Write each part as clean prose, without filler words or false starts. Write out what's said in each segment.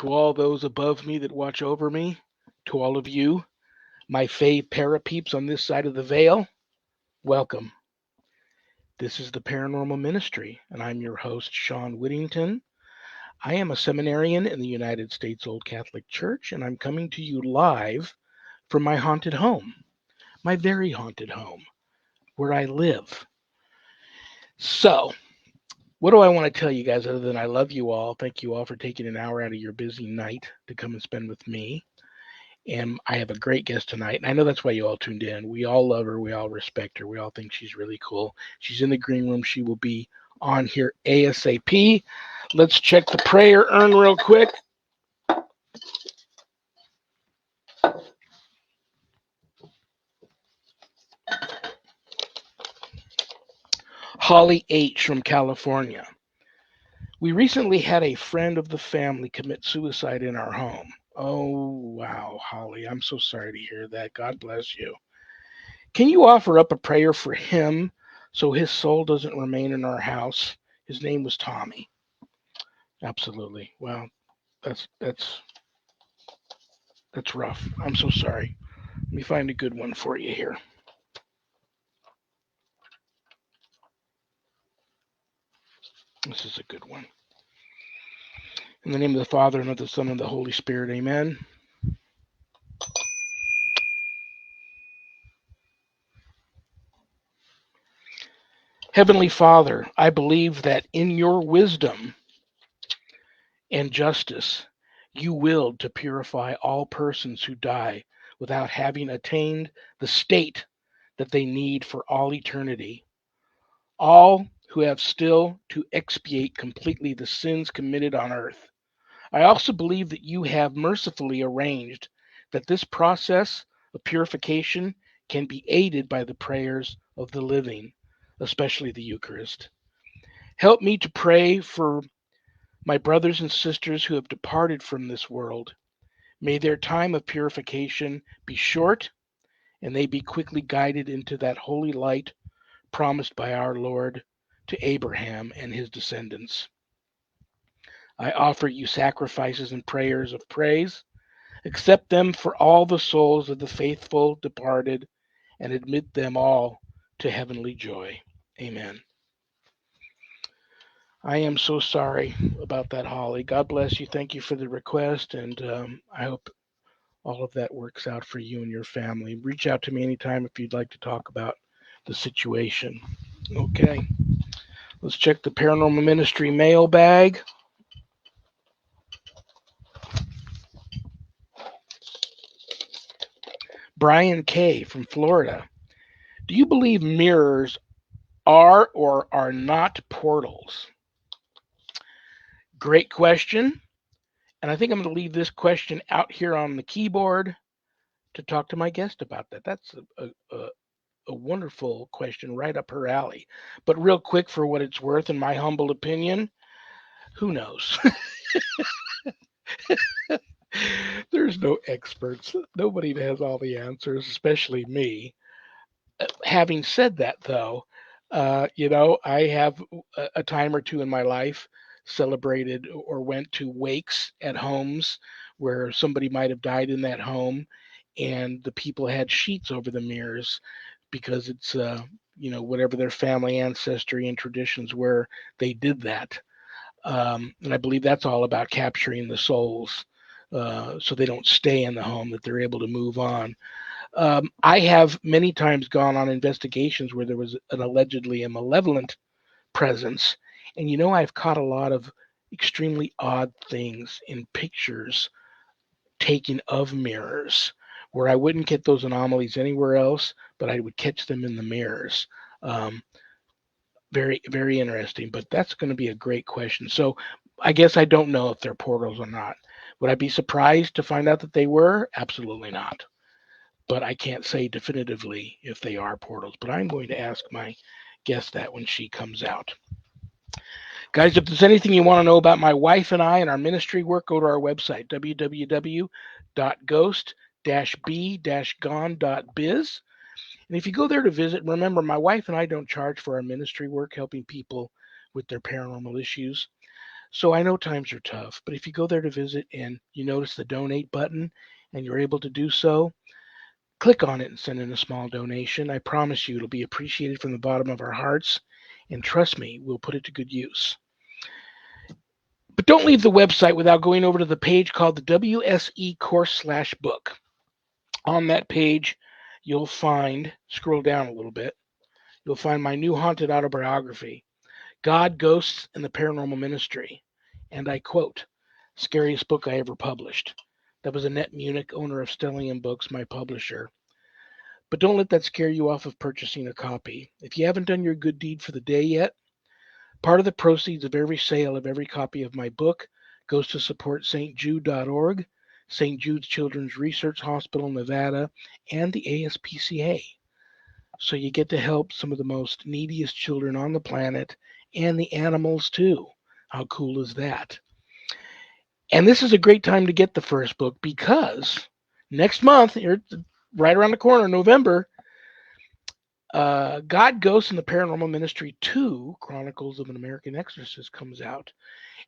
to all those above me that watch over me, to all of you, my fave parapeeps on this side of the veil, welcome. This is the Paranormal Ministry, and I'm your host, Shawn Whittington. I am a seminarian in the United States Old Catholic Church, and I'm coming to you live from my haunted home, my very haunted home, where I live. So, what do I want to tell you guys other than I love you all? Thank you all for taking an hour out of your busy night to come and spend with me. And I have a great guest tonight. And I know that's why you all tuned in. We all love her. We all respect her. We all think she's really cool. She's in the green room. She will be on here ASAP. Let's check the prayer urn real quick. Holly H. from California. We recently had a friend of the family commit suicide in our home. Oh, wow, Holly. I'm so sorry to hear that. God bless you. Can you offer up a prayer for him so his soul doesn't remain in our house? His name was Tommy. Absolutely. Well, that's that's that's rough. I'm so sorry. Let me find a good one for you here. This is a good one. In the name of the Father and of the Son and of the Holy Spirit, amen. Heavenly Father, I believe that in your wisdom and justice, you willed to purify all persons who die without having attained the state that they need for all eternity. All who have still to expiate completely the sins committed on earth. I also believe that you have mercifully arranged that this process of purification can be aided by the prayers of the living, especially the Eucharist. Help me to pray for my brothers and sisters who have departed from this world. May their time of purification be short and they be quickly guided into that holy light promised by our Lord to Abraham and his descendants. I offer you sacrifices and prayers of praise. Accept them for all the souls of the faithful departed and admit them all to heavenly joy. Amen. I am so sorry about that, Holly. God bless you. Thank you for the request, and I hope all of that works out for you and your family. Reach out to me anytime if you'd like to talk about the situation. Okay, let's check the Paranormal Ministry mailbag. Brian K. from Florida. Do you believe mirrors are or are not portals? Great question. And I think I'm going to leave this question out here on the keyboard to talk to my guest about that. That's a wonderful question right up her alley. But real quick, for what it's worth, in my humble opinion, who knows? There's no experts. Nobody has all the answers, especially me. Having said that, though, I have a time or two in my life celebrated or went to wakes at homes where somebody might have died in that home, and the people had sheets over the mirrors because it's whatever their family ancestry and traditions were, they did that. And I believe that's all about capturing the souls, so they don't stay in the home, that they're able to move on. I have many times gone on investigations where there was an allegedly a malevolent presence, and I've caught a lot of extremely odd things in pictures taken of mirrors where I wouldn't get those anomalies anywhere else, but I would catch them in the mirrors. Um, Very, very interesting, but that's going to be a great question. So I guess I don't know if they're portals or not. Would I be surprised to find out that they were? Absolutely not. But I can't say definitively if they are portals. But I'm going to ask my guest that when she comes out. Guys, if there's anything you want to know about my wife and I and our ministry work, go to our website, www.ghost-b-gone.biz. And if you go there to visit, remember, my wife and I don't charge for our ministry work helping people with their paranormal issues. So I know times are tough, but if you go there to visit and you notice the donate button and you're able to do so, click on it and send in a small donation. I promise you it'll be appreciated from the bottom of our hearts. And trust me, we'll put it to good use. But don't leave the website without going over to the page called the WSE course/book. On that page, you'll find, scroll down a little bit, you'll find my new haunted autobiography, God, Ghosts, and the Paranormal Ministry. And I quote, scariest book I ever published. That was Annette Munich, owner of Stellium Books, my publisher. But don't let that scare you off of purchasing a copy. If you haven't done your good deed for the day yet, part of the proceeds of every sale of every copy of my book goes to support stjude.org, St. Jude's Children's Research Hospital, Nevada, and the ASPCA. So you get to help some of the most neediest children on the planet and the animals too. How cool is that? And this is a great time to get the first book because next month, right around the corner, November, God, Ghosts, and the Paranormal Ministry 2, Chronicles of an American Exorcist, comes out.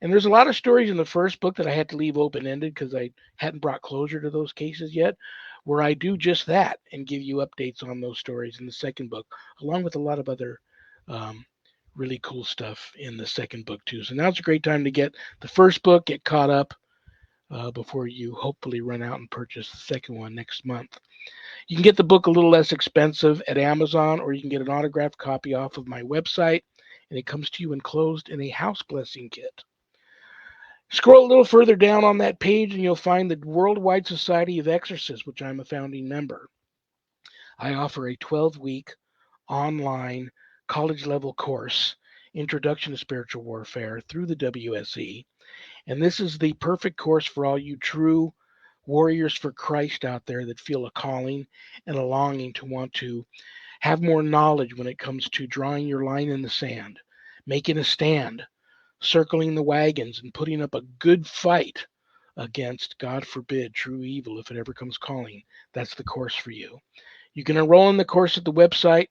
And there's a lot of stories in the first book that I had to leave open-ended because I hadn't brought closure to those cases yet, where I do just that and give you updates on those stories in the second book, along with a lot of other um, really cool stuff in the second book too. So now's a great time to get the first book, get caught up before you hopefully run out and purchase the second one next month. You can get the book a little less expensive at Amazon, or you can get an autographed copy off of my website, and it comes to you enclosed in a house blessing kit. Scroll a little further down on that page, and you'll find the Worldwide Society of Exorcists, which I'm a founding member. I offer a 12-week online college level course, Introduction to Spiritual Warfare, through the WSE. And this is the perfect course for all you true warriors for Christ out there that feel a calling and a longing to want to have more knowledge when it comes to drawing your line in the sand, making a stand, circling the wagons, and putting up a good fight against, God forbid, true evil if it ever comes calling. That's the course for you. You can enroll in the course at the website,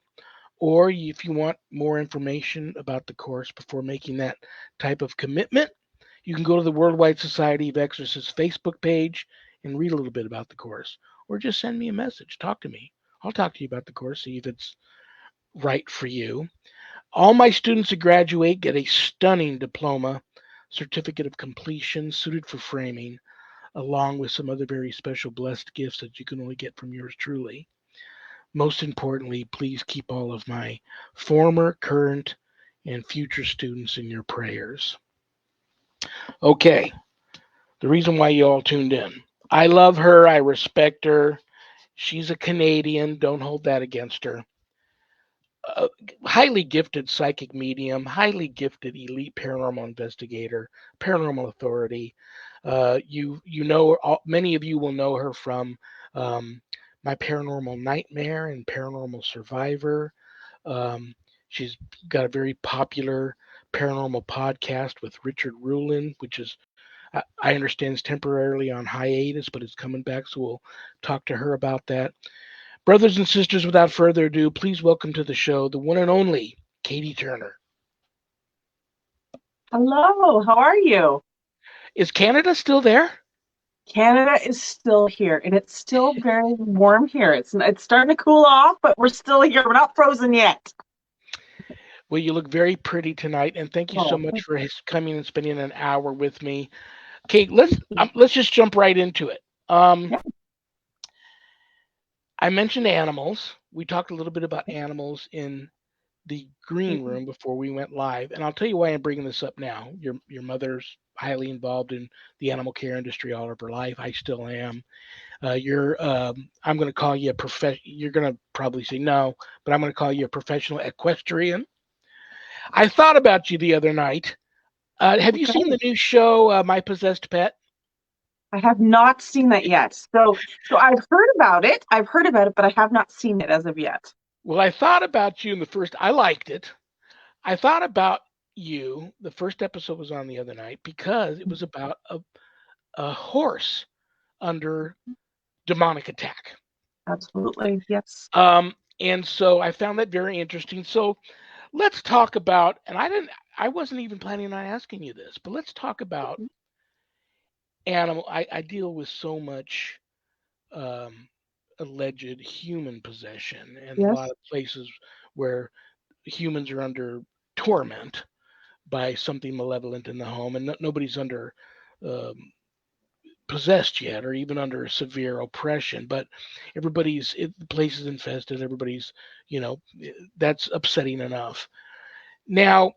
or if you want more information about the course before making that type of commitment, you can go to the Worldwide Society of Exorcists Facebook page and read a little bit about the course, or just send me a message. Talk to me. I'll talk to you about the course, see if it's right for you. All my students that graduate get a stunning diploma, certificate of completion suited for framing, along with some other very special blessed gifts that you can only get from yours truly. Most importantly, please keep all of my former, current, and future students in your prayers. Okay, the reason why you all tuned in. I love her. I respect her. She's a Canadian. Don't hold that against her. A highly gifted psychic medium, highly gifted elite paranormal investigator, paranormal authority. You know, many of you will know her from um, My Paranormal Nightmare and Paranormal Survivor. Um, she's got a very popular paranormal podcast with Richard Rulin, which is I understand is temporarily on hiatus, but it's coming back. So we'll talk to her about that. Brothers and sisters, without further ado, please welcome to the show the one and only Katie Turner. Hello, how are you? Is Canada still there? Canada is still here, and it's still very warm here. It's starting to cool off, but we're still here. We're not frozen yet. Well, you look very pretty tonight, and thank you so Oh, much thank for coming and spending an hour with me. Okay, let's just jump right into it. yeah. I mentioned animals. We talked a little bit about animals in the green room before we went live, and I'll tell you why I'm bringing this up now. Your mother's highly involved in the animal care industry all of her life. I still am. I'm going to call you a You're going to probably say no, but I'm going to call you a professional equestrian. I thought about you the other night. Have you seen Okay. the new show, My Possessed Pet? I have not seen that yet. So I've heard about it. I've heard about it, but I have not seen it as of yet. Well, I thought about you in the first. I liked it. I thought about you. The first episode was on the other night because it was about a horse under demonic attack. Absolutely. Yes. And so I found that very interesting. So let's talk about. And I didn't. I wasn't even planning on asking you this, but let's talk about animal. I deal with so much um, alleged human possession and a lot Yes. of places where humans are under torment by something malevolent in the home, and nobody's under um, possessed yet, or even under severe oppression. But the place is infested. Everybody's, that's upsetting enough. Now,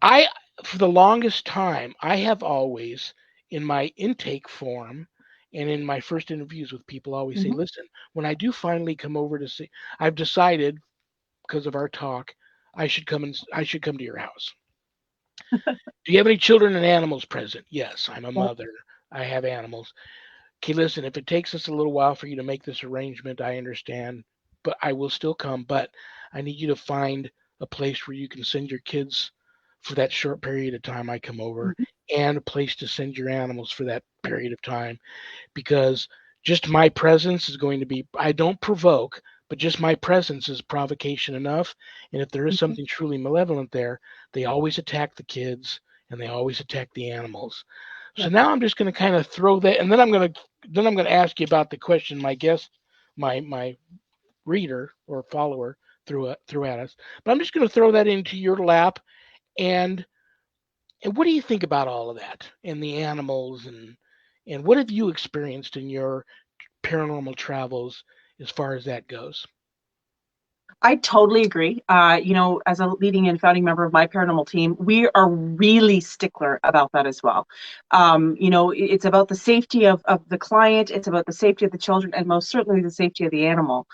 I for the longest time, I have always in my intake form and in my first interviews with people always say, Hmm. listen, when I do finally come over to see, I've decided because of our talk, I should come to your house. Do you have any children and animals present? Yes, I'm a Yeah. mother. I have animals. Okay, listen, if it takes us a little while for you to make this arrangement, I understand, but I will still come. But I need you to find a place where you can send your kids for that short period of time I come over, Mhm. and a place to send your animals for that period of time, because just my presence is going to be, I don't provoke, but just my presence is provocation enough. And if there is Mhm. something truly malevolent there, they always attack the kids and they always attack the animals. So Yeah. now I'm just going to kind of throw that, and then I'm going to ask you about the question my guest, my reader or follower threw at us. But I'm just going to throw that into your lap, and what do you think about all of that and the animals, and what have you experienced in your paranormal travels as far as that goes? I totally agree. As a leading and founding member of my paranormal team, we are really stickler about that as well. It's about the safety of the client, it's about the safety of the children, and most certainly the safety of the animal.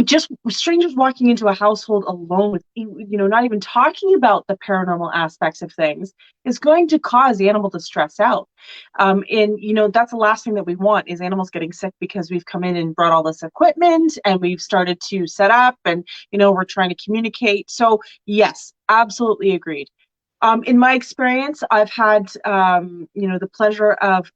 Just strangers walking into a household alone with, not even talking about the paranormal aspects of things is going to cause the animal to stress out. And that's the last thing that we want is animals getting sick because we've come in and brought all this equipment and we've started to set up and we're trying to communicate. So yes, absolutely agreed. In my experience, I've had the pleasure of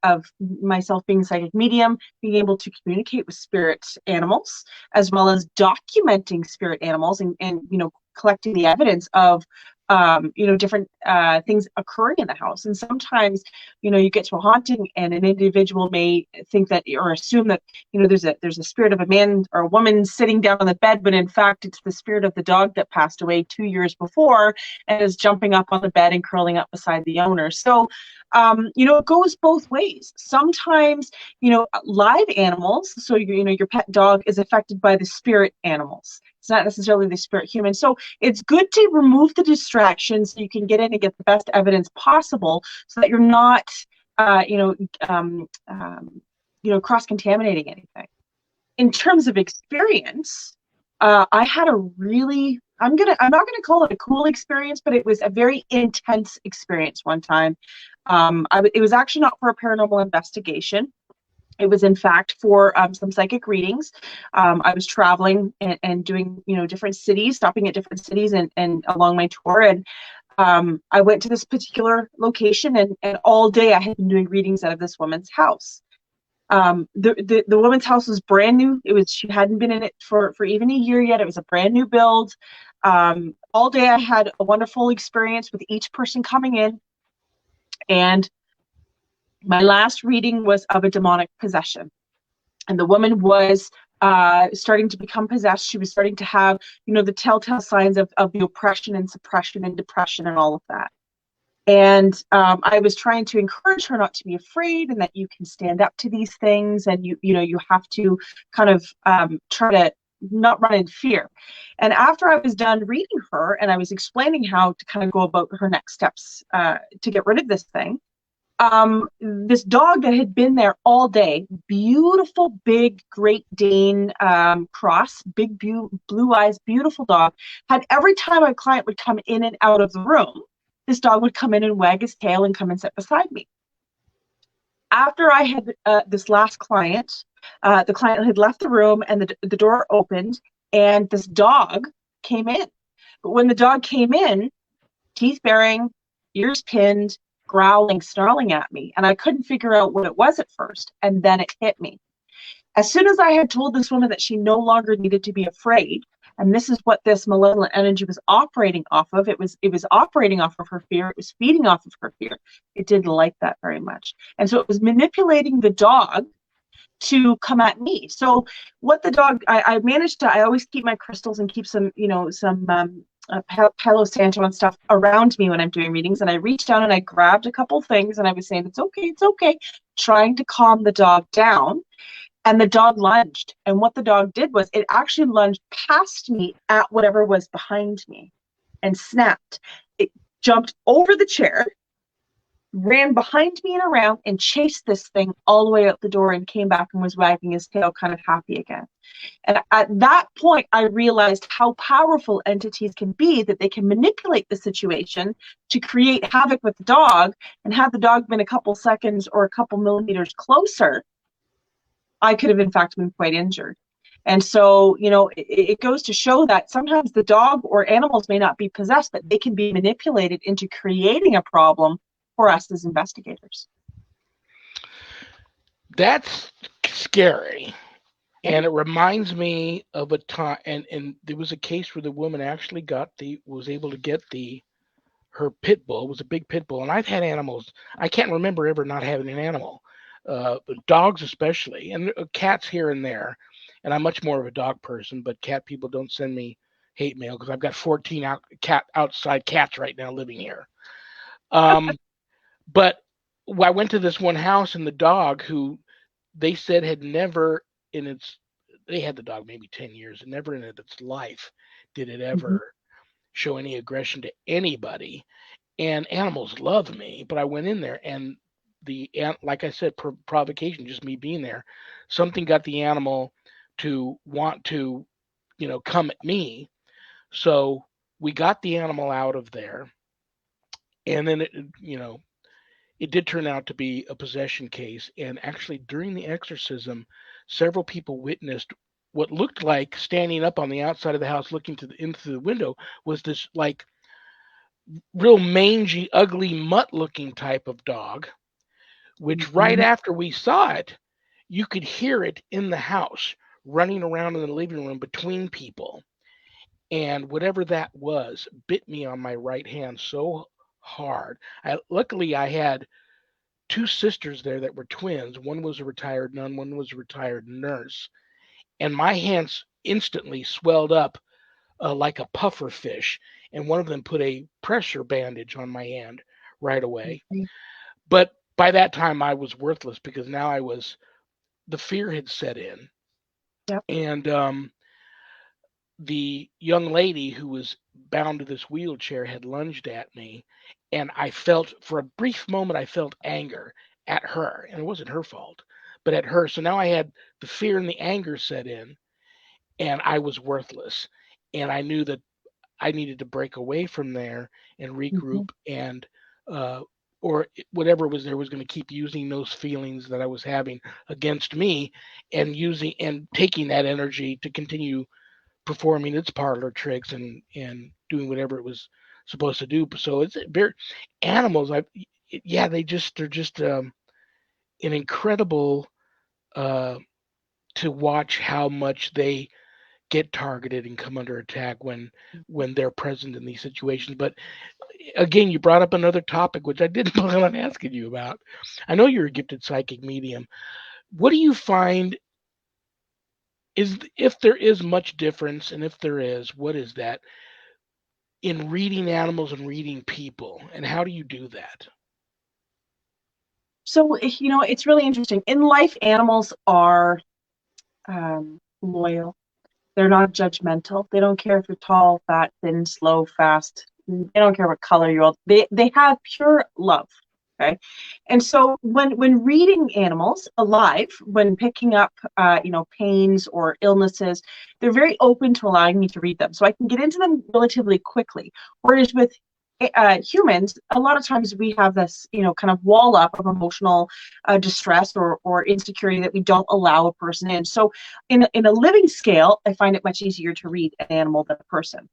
myself being a psychic medium, being able to communicate with spirit animals, as well as documenting spirit animals and collecting the evidence of different things occurring in the house. And sometimes, you get to a haunting and an individual may think that or assume that, there's a spirit of a man or a woman sitting down on the bed, but in fact, it's the spirit of the dog that passed away 2 years before and is jumping up on the bed and curling up beside the owner. So, it goes both ways. Sometimes, live animals, so your pet dog is affected by the spirit animals. It's not necessarily the spirit human. So it's good to remove the distractions so you can get in and get the best evidence possible so that you're not, uh, you know, um, um, cross-contaminating anything. In terms of experience, I had a really, I'm not gonna call it a cool experience, but it was a very intense experience one time. It was actually not for a paranormal investigation. It was in fact for some psychic readings. I was traveling and doing, different cities, stopping at different cities and along my tour. And I went to this particular location and all day I had been doing readings out of this woman's house. The woman's house was brand new. She hadn't been in it for even a year yet. It was a brand new build. All day I had a wonderful experience with each person coming in. And my last reading was of a demonic possession. And the woman was starting to become possessed. She was starting to have, the telltale signs of the oppression and suppression and depression and all of that. And I was trying to encourage her not to be afraid and that you can stand up to these things and you have to kind of try to not run in fear. And after I was done reading her and I was explaining how to kind of go about her next steps to get rid of this thing, this dog that had been there all day, beautiful, big Great Dane cross, big blue eyes, beautiful dog, had every time a client would come in and out of the room, this dog would come in and wag his tail and come and sit beside me. After I had this last client, the client had left the room and the door opened and this dog came in. But when the dog came in, teeth baring, ears pinned, growling, snarling at me. And I couldn't figure out what it was at first. And then it hit me. As soon as I had told this woman that she no longer needed to be afraid And this is what this malevolent energy was operating off of. It was operating off of her fear. It was feeding off of her fear. It didn't like that very much. And so it was manipulating the dog to come at me. So what the dog, I managed to, I always keep my crystals and keep some, some Palo Santo and stuff around me when I'm doing readings. And I reached down and I grabbed a couple things and I was saying, it's okay, trying to calm the dog down. And the dog lunged. And what the dog did was it actually lunged past me at whatever was behind me and snapped. It jumped over the chair, ran behind me and around, and chased this thing all the way out the door and came back and was wagging his tail, kind of happy again. And at that point, I realized how powerful entities can be, that they can manipulate the situation to create havoc with the dog. And had the dog been a couple seconds or a couple millimeters closer, I could have in fact been quite injured. And so, it goes to show that sometimes the dog or animals may not be possessed, but they can be manipulated into creating a problem for us as investigators. That's scary. And it reminds me of a time, and there was a case where the woman actually was able to get her pit bull. It was a big pit bull, and I've had animals. I can't remember ever not having an animal, but dogs especially, and cats here and there. And I'm much more of a dog person, but cat people don't send me hate mail because I've got 14 outside cats right now living here. But I went to this one house, and the dog, who they said had never they had the dog maybe 10 years, and never in its life did it ever show any aggression to anybody. And animals love me, but I went in there, and like I said, provocation, just me being there, something got the animal to want to, come at me. So we got the animal out of there, and then it did turn out to be a possession case. And actually, during the exorcism, several people witnessed what looked like, standing up on the outside of the house looking into the window, was this like real mangy, ugly, mutt looking type of dog, which right after we saw it, you could hear it in the house running around in the living room between people. And whatever that was bit me on my right hand so hard. Luckily, I had two sisters there that were twins. One was a retired nun, one was a retired nurse. And my hands instantly swelled up like a puffer fish. And one of them put a pressure bandage on my hand right away. But by that time, I was worthless because now the fear had set in. Yep. And the young lady who was bound to this wheelchair had lunged at me. And for a brief moment, I felt anger at her. And it wasn't her fault, but at her. So now I had the fear and the anger set in, and I was worthless. And I knew that I needed to break away from there and regroup, and or whatever was there was going to keep using those feelings that I was having against me, and taking that energy to continue performing its parlor tricks and doing whatever it was supposed to do. So it's very animals. They're just an incredible to watch how much they get targeted and come under attack when they're present in these situations. But again, you brought up another topic which I didn't plan on asking you about. I know you're a gifted psychic medium. What do you find if there is much difference, and if there is, what is that in reading animals and reading people, and how do you do that? So, it's really interesting. In life, animals are loyal. They're not judgmental. They don't care if you're tall, fat, thin, slow, fast. They don't care what color you're. They have pure love. Okay, and so when reading animals alive, when picking up pains or illnesses, they're very open to allowing me to read them, so I can get into them relatively quickly. Whereas with humans, a lot of times we have this kind of wall up of emotional distress or insecurity that we don't allow a person in. So in a living scale, I find it much easier to read an animal than a person.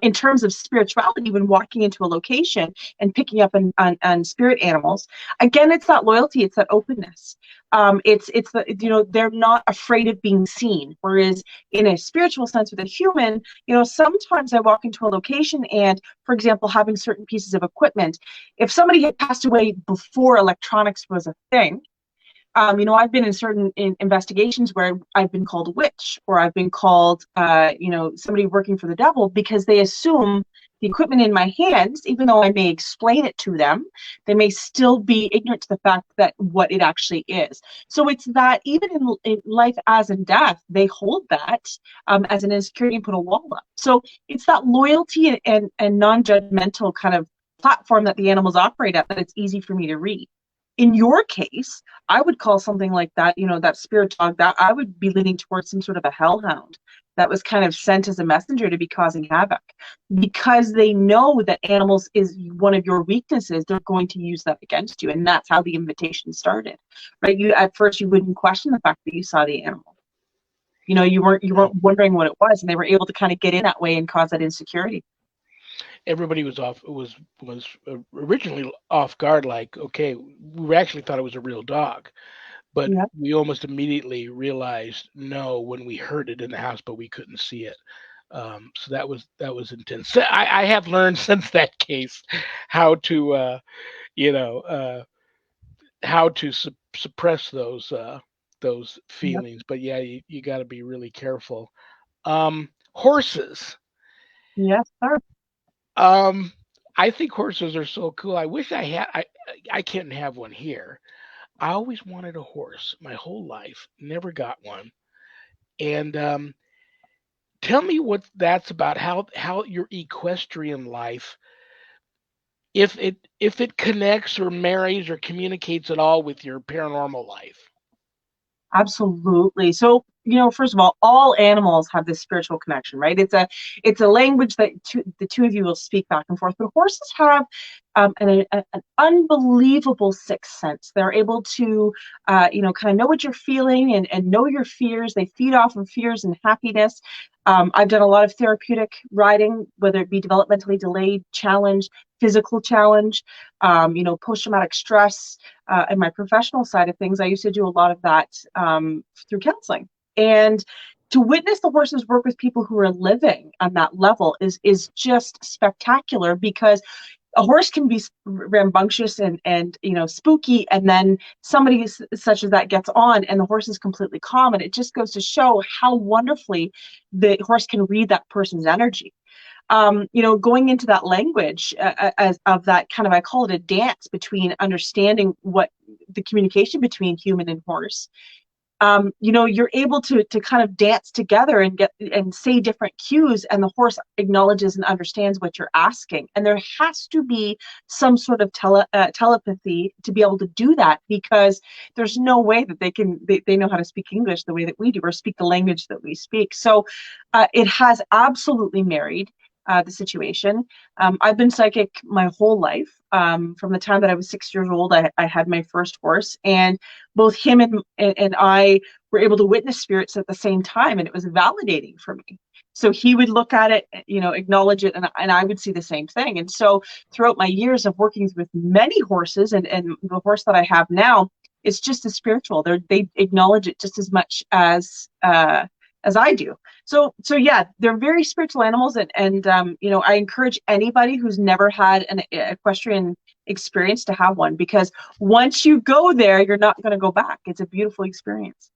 in terms of spirituality, when walking into a location and picking up on spirit animals, again, it's that loyalty, it's that openness. It's the, they're not afraid of being seen. Whereas in a spiritual sense with a human, sometimes I walk into a location and, for example, having certain pieces of equipment, if somebody had passed away before electronics was a thing, I've been in certain investigations where I've been called a witch, or I've been called, somebody working for the devil, because they assume the equipment in my hands, even though I may explain it to them, they may still be ignorant to the fact that what it actually is. So it's that even in life as in death, they hold that as an insecurity and put a wall up. So it's that loyalty and non-judgmental kind of platform that the animals operate at, that it's easy for me to read. In your case, I would call something like that, that spirit dog, that I would be leaning towards some sort of a hellhound that was kind of sent as a messenger to be causing havoc. Because they know that animals is one of your weaknesses, they're going to use that against you. And that's how the invitation started. Right? You at first you wouldn't question the fact that you saw the animal. You weren't wondering what it was, and they were able to kind of get in that way and cause that insecurity. Everybody was originally off guard, like, okay, we actually thought it was a real dog, but Yeah. we almost immediately realized no when we heard it in the house, but we couldn't see it. So that was intense. So I have learned since that case how to you know how to suppress those Yeah. feelings. But yeah, you got to be really careful. Horses. Yes, sir. Um, I think horses are so cool. I wish I had. I can't have one here. I always wanted a horse my whole life. Never got one. And tell me what that's about. How your equestrian life, if it connects or marries or communicates at all with your paranormal life. Absolutely. So, first of all animals have this spiritual connection, right? It's a language that the two of you will speak back and forth. But horses have an unbelievable sixth sense. They're able to, kind of know what you're feeling and know your fears. They feed off of fears and happiness. I've done a lot of therapeutic riding, whether it be developmentally delayed challenge, physical challenge, post-traumatic stress. In my professional side of things, I used to do a lot of that through counseling. And to witness the horses work with people who are living on that level is just spectacular, because a horse can be rambunctious and spooky, and then somebody such as that gets on and the horse is completely calm, and it just goes to show how wonderfully the horse can read that person's energy. Going into that language as of that kind of, I call it a dance between understanding what the communication between human and horse. You're able to kind of dance together and get and say different cues, and the horse acknowledges and understands what you're asking. And there has to be some sort of telepathy to be able to do that, because there's no way that they know how to speak English the way that we do, or speak the language that we speak. So it has absolutely married the situation. I've been psychic my whole life. From the time that I was 6 years old, I had my first horse, and both him and I were able to witness spirits at the same time, and it was validating for me. So he would look at it, acknowledge it, and I would see the same thing. And so throughout my years of working with many horses, and the horse that I have now, it's just as spiritual. They acknowledge it just as much as I do. So yeah, they're very spiritual animals, and I encourage anybody who's never had an equestrian experience to have one, because once you go there, you're not going to go back. It's a beautiful experience.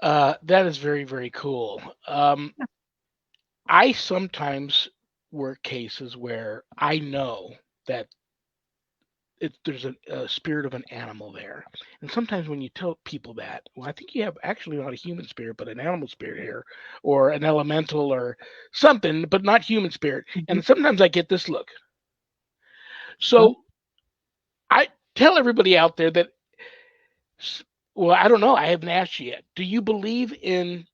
That is very, very cool. I sometimes work cases where I know that there's a spirit of an animal there. And sometimes when you tell people that, well, I think you have actually not a human spirit, but an animal spirit here, or an elemental or something, but not human spirit. Mhm. And sometimes I get this look. Well, So I tell everybody out there that, well, I don't know. I haven't asked you yet. Do you believe in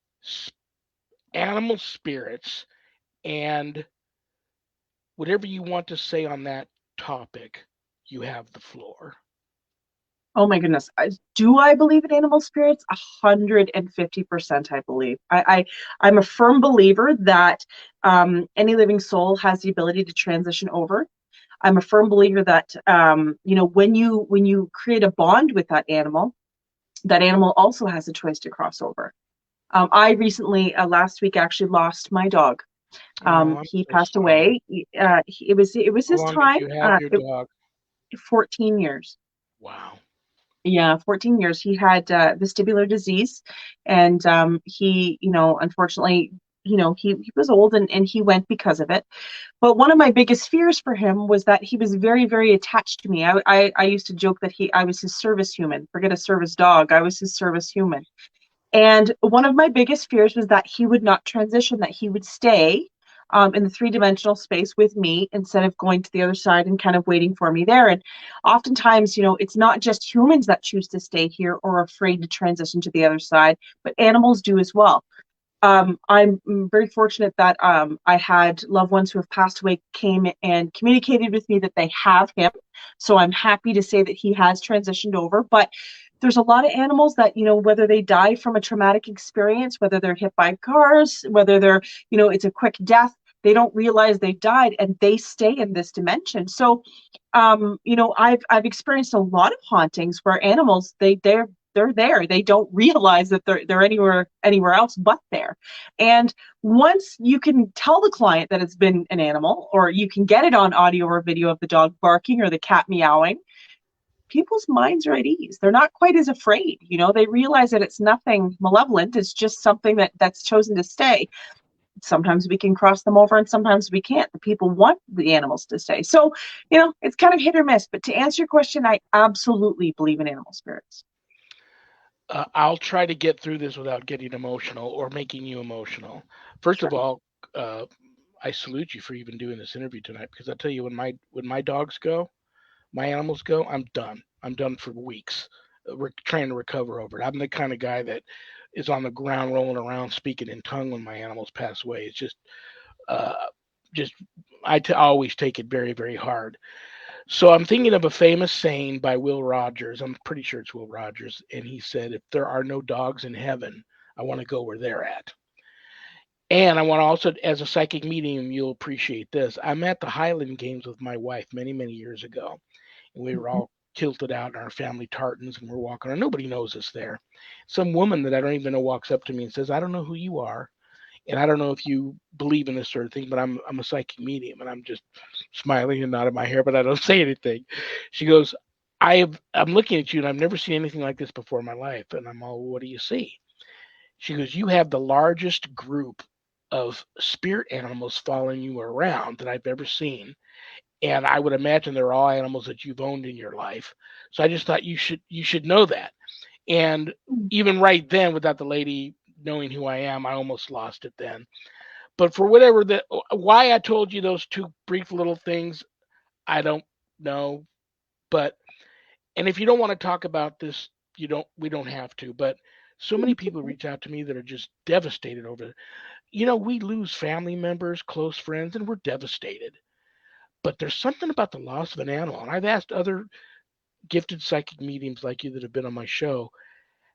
animal spirits? And whatever you want to say on that topic, you have the floor. Oh my goodness. Do I believe in animal spirits? 150%, I believe. I'm a firm believer that any living soul has the ability to transition over. I'm a firm believer that when you create a bond with that animal also has a choice to cross over. I recently, last week, actually lost my dog. Oh, I'm He so passed sorry. away. It was How his long did time. you have your dog? 14 years. Wow. Yeah, 14 years. He had vestibular disease, and he, unfortunately, he was old, and he went because of it. But one of my biggest fears for him was that he was very, very attached to me. I used to joke that I was his service human. Forget a service dog. I was his service human. And one of my biggest fears was that he would not transition, that he would stay in the three-dimensional space with me instead of going to the other side and kind of waiting for me there. And oftentimes, it's not just humans that choose to stay here or are afraid to transition to the other side, but animals do as well. I'm very fortunate that I had loved ones who have passed away came and communicated with me that they have him. So I'm happy to say that he has transitioned over. But there's a lot of animals that, whether they die from a traumatic experience, whether they're hit by cars, whether they're, it's a quick death, they don't realize they've died and they stay in this dimension. So, I've experienced a lot of hauntings where animals, they're there. They don't realize that they're anywhere else but there. And once you can tell the client that it's been an animal, or you can get it on audio or video of the dog barking or the cat meowing, people's minds are at ease. They're not quite as afraid. They realize that it's nothing malevolent. It's just something that's chosen to stay. Sometimes we can cross them over and sometimes we can't. The people want the animals to stay. So, it's kind of hit or miss. But to answer your question, I absolutely believe in animal spirits. I'll try to get through this without getting emotional or making you emotional. First of Sure. all, uh, I salute you for even doing this interview tonight because I tell you, when my dogs go, my animals go, I'm done. I'm done for weeks. We're trying to recover over it. I'm the kind of guy that is on the ground rolling around speaking in tongue when my animals pass away. It's uh, just always take it very, very hard. So I'm thinking of a famous saying by Will Rogers. I'm pretty sure it's Will Rogers, and he said, "If there are no dogs in heaven, I want to go where they're at." And I want to also, as a psychic medium, you'll appreciate this. I'm at the Highland Games with my wife many, many years ago, and we were all tilted out in our family tartans, and we're walking around. Nobody knows us there. Some woman that I don't even know walks up to me and says, "I don't know who you are, and I don't know if you believe in this sort of thing, but I'm a psychic medium," and I'm just smiling and nodding my hair, but I don't say anything. She goes, I'm looking at you, and I've never seen anything like this before in my life, and I'm all, "What do you see?" She goes, "You have the largest group of spirit animals following you around that I've ever seen, and I would imagine they're all animals that you've owned in your life. So I just thought you should know that." And even right then, without the lady knowing who I am, I almost lost it then. But for whatever why I told you those two brief little things, I don't know. But and if you don't want to talk about this, we don't have to. But so many people reach out to me that are just devastated over it. We lose family members, close friends, and we're devastated. But there's something about the loss of an animal, and I've asked other gifted psychic mediums like you that have been on my show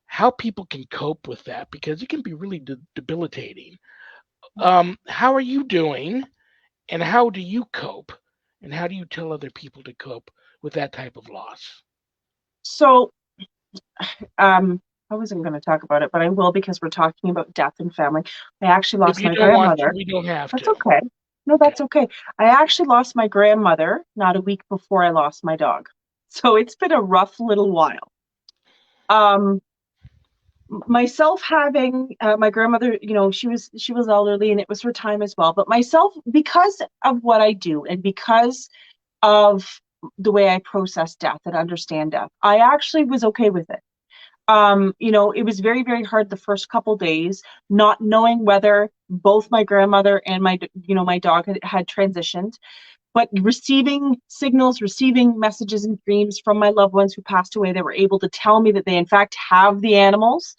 how people can cope with that because it can be really debilitating. How are you doing? And how do you cope? And how do you tell other people to cope with that type of loss? So, I wasn't going to talk about it, but I will because we're talking about death and family. I actually If lost you my don't want to, grandmother. we don't have That's to. okay. No, Okay. that's okay. I actually lost my grandmother not a week before I lost my dog. So it's been a rough little while. Um, Myself having my grandmother, she was elderly and it was her time as well. But myself, because of what I do and because of the way I process death and understand death, I actually was okay with it. It was very, very hard the first couple days, not knowing whether both my grandmother and my dog had transitioned, but receiving signals, receiving messages and dreams from my loved ones who passed away that were able to tell me that they in fact have the animals.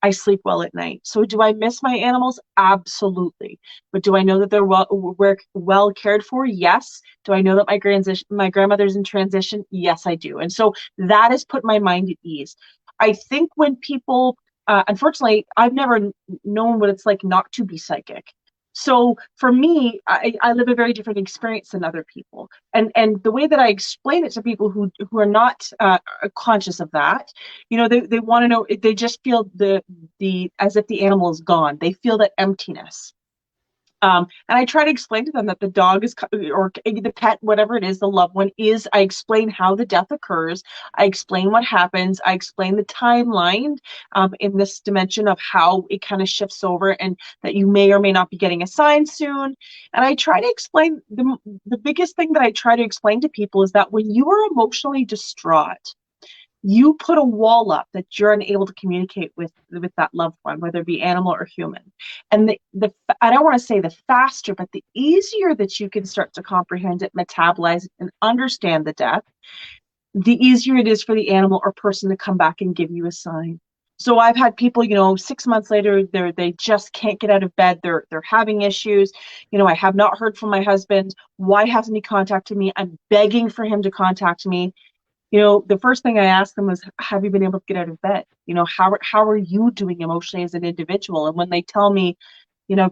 I sleep well at night. So do I miss my animals? Absolutely. But do I know that they're well cared for? Yes. Do I know that my grandmother's in transition? Yes, I do. And so that has put my mind at ease. I think when people, unfortunately, I've never known what it's like not to be psychic. So for me, I live a very different experience than other people. And the way that I explain it to people who are not conscious of that, they want to know, they just feel the as if the animal is gone. They feel that emptiness. And I try to explain to them that the dog is, or the pet, whatever it is, the loved one is. I explain how the death occurs. I explain what happens. I explain the timeline in this dimension of how it kind of shifts over, and that you may or may not be getting a sign soon. And I try to explain the biggest thing that I try to explain to people is that when you are emotionally distraught, you put a wall up that you're unable to communicate with that loved one, whether it be animal or human. And the I don't want to say the faster, but the easier that you can start to comprehend it, metabolize it, and understand the death, the easier it is for the animal or person to come back and give you a sign. So I've had people, 6 months later, they just can't get out of bed. They're having issues. I have not heard from my husband. Why hasn't he contacted me? I'm begging for him to contact me. The first thing I asked them was, have you been able to get out of bed? How are you doing emotionally as an individual? And when they tell me,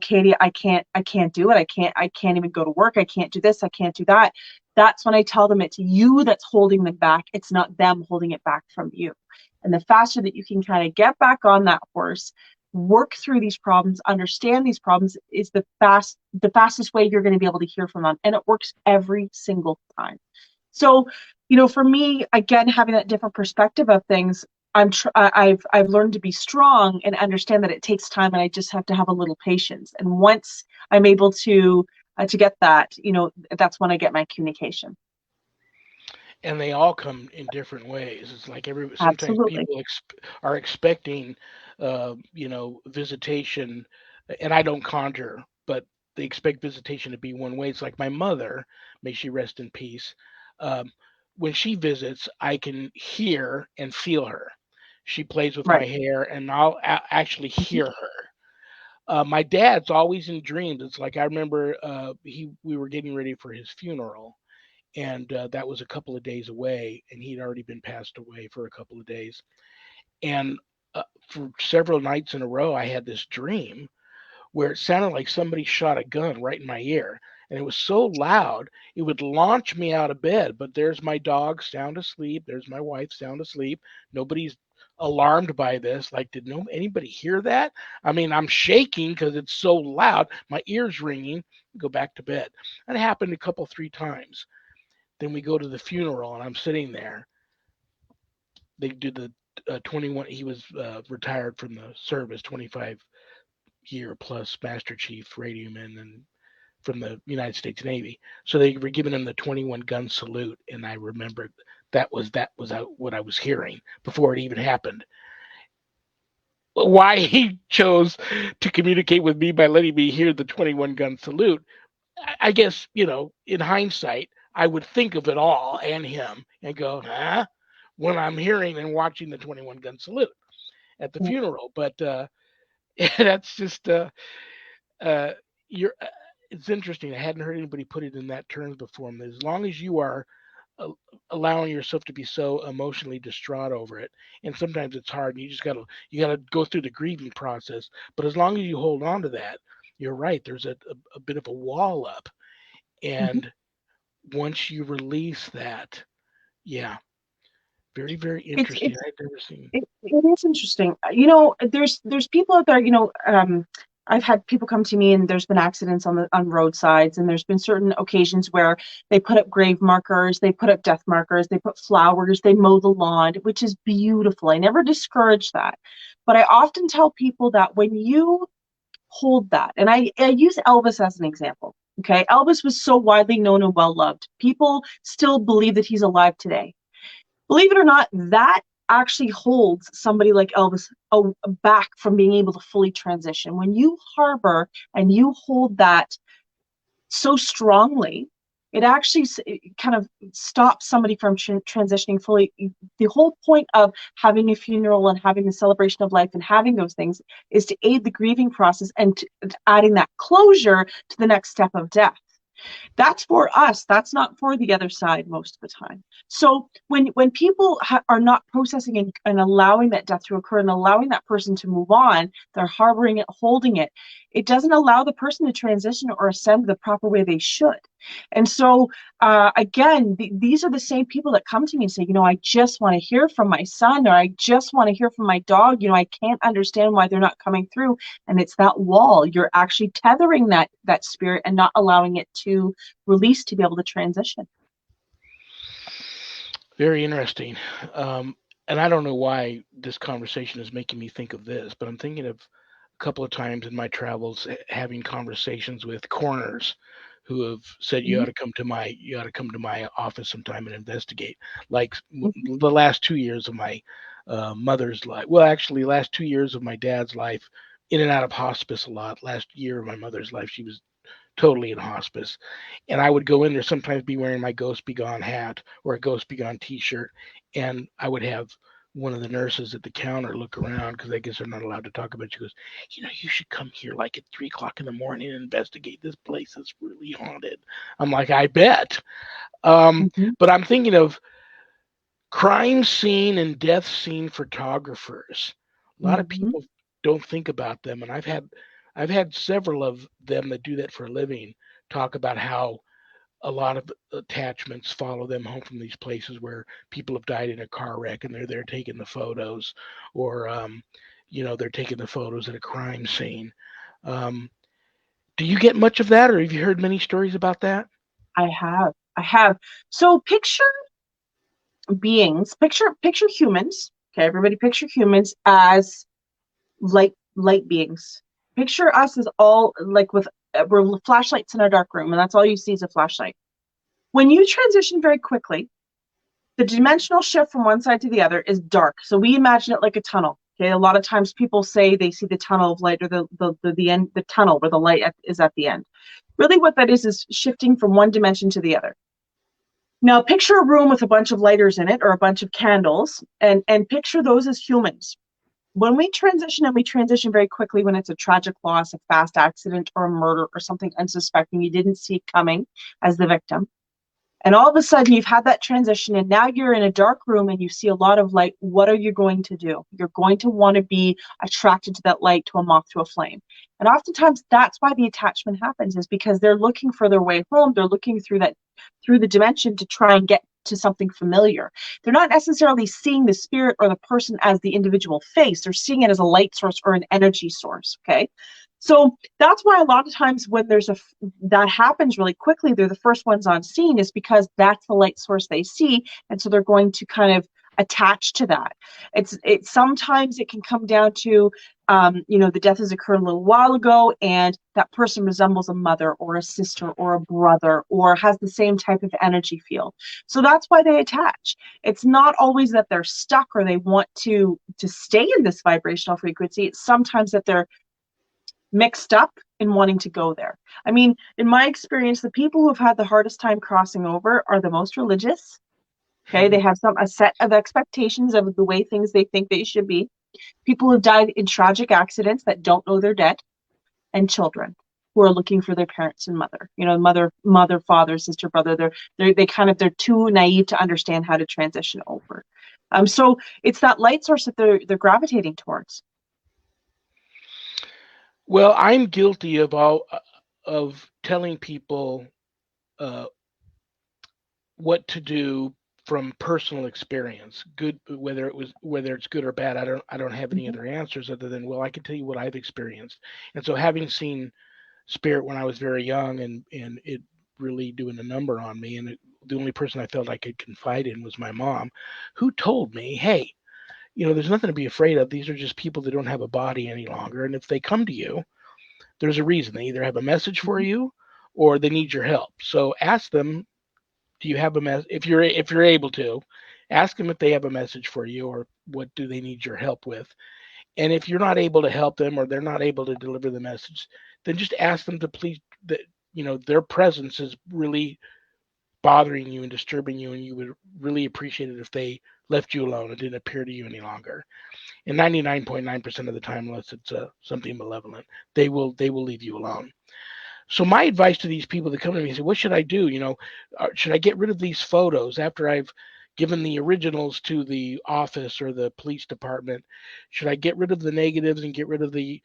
Katie, I can't do it. I can't even go to work. I can't do this. I can't do that. That's when I tell them it's you that's holding them back. It's not them holding it back from you. And the faster that you can kind of get back on that horse, work through these problems, understand these problems, is the fastest way you're going to be able to hear from them. And it works every single time. So, for me, again, having that different perspective of things, I've learned to be strong and understand that it takes time, and I just have to have a little patience. And once I'm able to get that, that's when I get my communication. And they all come in different ways. It's like sometimes Absolutely. people are expecting, visitation, and I don't conjure, but they expect visitation to be one way. It's like my mother, may she rest in peace. Um, when she visits, I can hear and feel her. She plays with my Right. hair, and I'll actually hear her. My dad's always in dreams. It's like I remember we were getting ready for his funeral, and that was a couple of days away, and he'd already been passed away for a couple of days. And for several nights in a row, I had this dream where it sounded like somebody shot a gun right in my ear. And it was so loud, it would launch me out of bed. But there's my dog sound asleep. There's my wife sound asleep. Nobody's alarmed by this. Like, did anybody hear that? I mean, I'm shaking because it's so loud. My ears ringing. Go back to bed. That happened a couple, three times. Then we go to the funeral, and I'm sitting there. They do the 21. He was retired from the service, 25-year plus Master Chief radioman, and from the United States Navy. So they were giving him the 21 gun salute, and I remembered that was what I was hearing before it even happened. Why he chose to communicate with me by letting me hear the 21 gun salute, I guess, in hindsight, I would think of it all and him and go, huh? When I'm hearing and watching the 21 gun salute at the funeral. But that's just, uh, you're, it's interesting. I hadn't heard anybody put it in that terms before. As long as you are uh, allowing yourself to be so emotionally distraught over it, and sometimes it's hard, and you gotta go through the grieving process. But as long as you hold on to that, you're right. There's a bit of a wall up, Mhm. and once you release that, yeah, very, very It's interesting. it's I've never seen. it is interesting. There's people out there. I've had people come to me, and there's been accidents on roadsides, and there's been certain occasions where they put up grave markers, they put up death markers, they put flowers, they mow the lawn, which is beautiful. I never discourage that, but I often tell people that when you hold that, and I use Elvis as an example. Okay, Elvis was so widely known and well loved. People still believe that he's alive today. Believe it or not, that actually holds somebody like Elvis back from being able to fully transition. When you harbor and you hold that so strongly, It actually it kind of stops somebody from transitioning fully. The whole point of having a funeral and having the celebration of life and having those things is to aid the grieving process and adding that closure to the next step of death. That's for us. That's not for the other side most of the time. So when people are not processing and allowing that death to occur and allowing that person to move on, they're harboring it, holding it. It doesn't allow the person to transition or ascend the proper way they should. And so again, these are the same people that come to me and say, I just want to hear from my son, or I just want to hear from my dog. I can't understand why they're not coming through. And it's that wall. You're actually tethering that spirit and not allowing it to release to be able to transition. Very interesting. Um, and I don't know why this conversation is making me think of this, but I'm thinking of a couple of times in my travels having conversations with coroners who have said Mm-hmm. you ought to come to my office sometime and investigate. Like Mm-hmm. the last 2 years of my mother's life. Well, actually, last 2 years of my dad's life, in and out of hospice a lot. Last year of my mother's life, she was totally in hospice. And I would go in there sometimes be wearing my Ghost Be Gone hat or a Ghost Be Gone t-shirt, and I would have one of the nurses at the counter look around because I guess they're not allowed to talk about it. She goes, you should come here like at 3 o'clock in the morning and investigate. This place is really haunted. I'm like, I bet. Mm-hmm. But I'm thinking of crime scene and death scene photographers. A lot of Mm-hmm. people don't think about them, and I've had several of them that do that for a living talk about how a lot of attachments follow them home from these places where people have died in a car wreck and they're there taking the photos, or they're taking the photos at a crime scene. Um, do you get much of that, or have you heard many stories about that? I have. So picture humans. Okay, everybody picture humans as light beings. Picture us as all like with we're flashlights in a dark room, and that's all you see is a flashlight. When you transition very quickly, the dimensional shift from one side to the other is dark. So we imagine it like a tunnel. Okay, a lot of times people say they see the tunnel of light or the end, the tunnel where the light is at the end. Really, what that is shifting from one dimension to the other. Now, picture a room with a bunch of lighters in it or a bunch of candles, and picture those as humans. When we transition, and we transition very quickly when it's a tragic loss, a fast accident, or a murder, or something unsuspecting you didn't see coming as the victim, and all of a sudden you've had that transition and now you're in a dark room and you see a lot of light. What are you going to do? You're going to want to be attracted to that light, to a moth, to a flame. And oftentimes that's why the attachment happens, is because they're looking for their way home. They're looking through the dimension to try and get to something familiar. They're not necessarily seeing the spirit or the person as the individual face. They're seeing it as a light source or an energy source. Okay. So that's why a lot of times when that happens really quickly, they're the first ones on scene, is because that's the light source they see, and so they're going to kind of attach to that. It's sometimes it can come down to the death has occurred a little while ago, and that person resembles a mother or a sister or a brother or has the same type of energy field. So that's why they attach. It's not always that they're stuck or they want to stay in this vibrational frequency. It's sometimes that they're mixed up in wanting to go there. I mean, in my experience, the people who have had the hardest time crossing over are the most religious. Okay, they have a set of expectations of the way things they think they should be. People who've died in tragic accidents that don't know they're dead, and children who are looking for their parents and mother. Mother, father, sister, brother. They're too naive to understand how to transition over. So it's that light source that they're gravitating towards. Well, I'm guilty of telling people uh, what to do from personal experience. Good, whether it's good or bad. I don't have any Mm-hmm. other answers other than, well, I can tell you what I've experienced. And so, having seen spirit when I was very young, and it really doing a number on me, and the only person I felt I could confide in was my mom, who told me, hey, there's nothing to be afraid of. These are just people that don't have a body any longer, and if they come to you, there's a reason. They either have a message for you or they need your help. So ask them, do you have a mess? If you're able to, ask them if they have a message for you, or what do they need your help with. And if you're not able to help them or they're not able to deliver the message, then just ask them to please, that their presence is really bothering you and disturbing you, and you would really appreciate it if they left you alone and didn't appear to you any longer. And 99.9% of the time, unless it's something malevolent, they will leave you alone. So my advice to these people that come to me and say, "What should I do? Should I get rid of these photos after I've given the originals to the office or the police department? Should I get rid of the negatives and get rid of the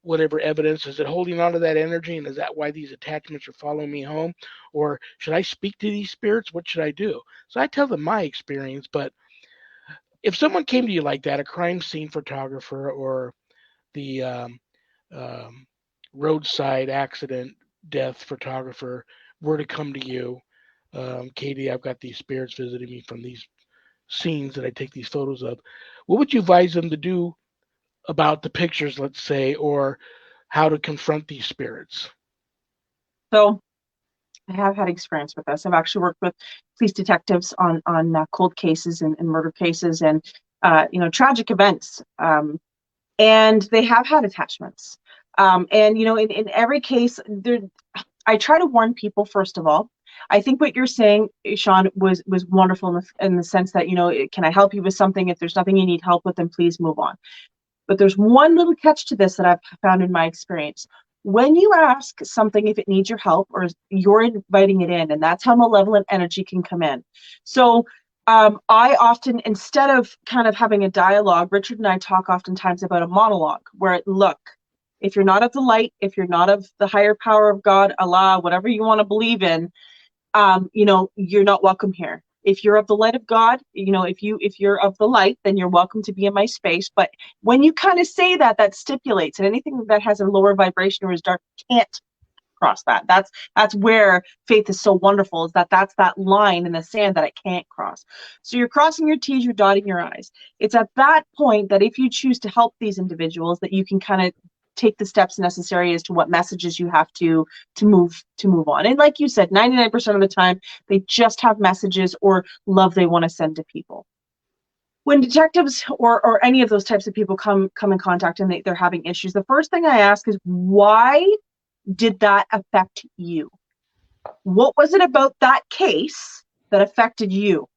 whatever evidence? Is it holding on to that energy, and is that why these attachments are following me home? Or should I speak to these spirits? What should I do?" So I tell them my experience, but if someone came to you like that, a crime scene photographer or the um, roadside accident death photographer were to come to you, Katie, I've got these spirits visiting me from these scenes that I take these photos of. What would you advise them to do about the pictures, let's say, or how to confront these spirits? So I have had experience with this. I've actually worked with police detectives on cold cases and murder cases and tragic events, and they have had attachments. And in every case, I try to warn people first of all. I think what you're saying, Shawn, was wonderful in the sense that can I help you with something? If there's nothing you need help with, then please move on. But there's one little catch to this that I've found in my experience. When you ask something if it needs your help, or you're inviting it in, and that's how malevolent energy can come in. So I often, instead of kind of having a dialogue, Richard and I talk oftentimes about a monologue where, look, if you're not of the light, if you're not of the higher power of God, Allah, whatever you want to believe in, you're not welcome here. If you're of the light of God, if you're of the light, then you're welcome to be in my space. But when you kind of say that, that stipulates, and anything that has a lower vibration or is dark can't cross that. That's where faith is so wonderful, is that's that line in the sand that it can't cross. So you're crossing your T's, you're dotting your I's. It's at that point that if you choose to help these individuals, that you can kind of take the steps necessary as to what messages you have to move on. And like you said, 99% of the time they just have messages or love they want to send to people. When detectives or any of those types of people come in contact and they're having issues, the first thing I ask is, why did that affect you? What was it about that case that affected you?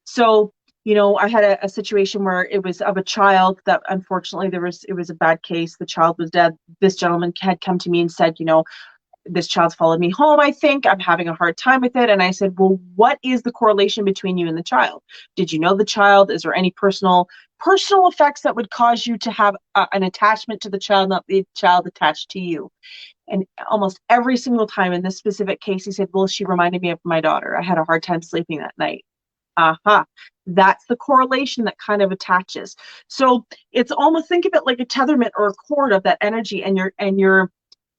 So, I had a situation where it was of a child that unfortunately it was a bad case. The child was dead. This gentleman had come to me and said, this child's followed me home. I think I'm having a hard time with it. And I said, well, what is the correlation between you and the child? Did you know the child? Is there any personal effects that would cause you to have an attachment to the child, not the child attached to you? And almost every single time in this specific case, he said, well, she reminded me of my daughter. I had a hard time sleeping that night. Aha. That's the correlation that kind of attaches. So it's almost, think of it like a tetherment or a cord of that energy, and you're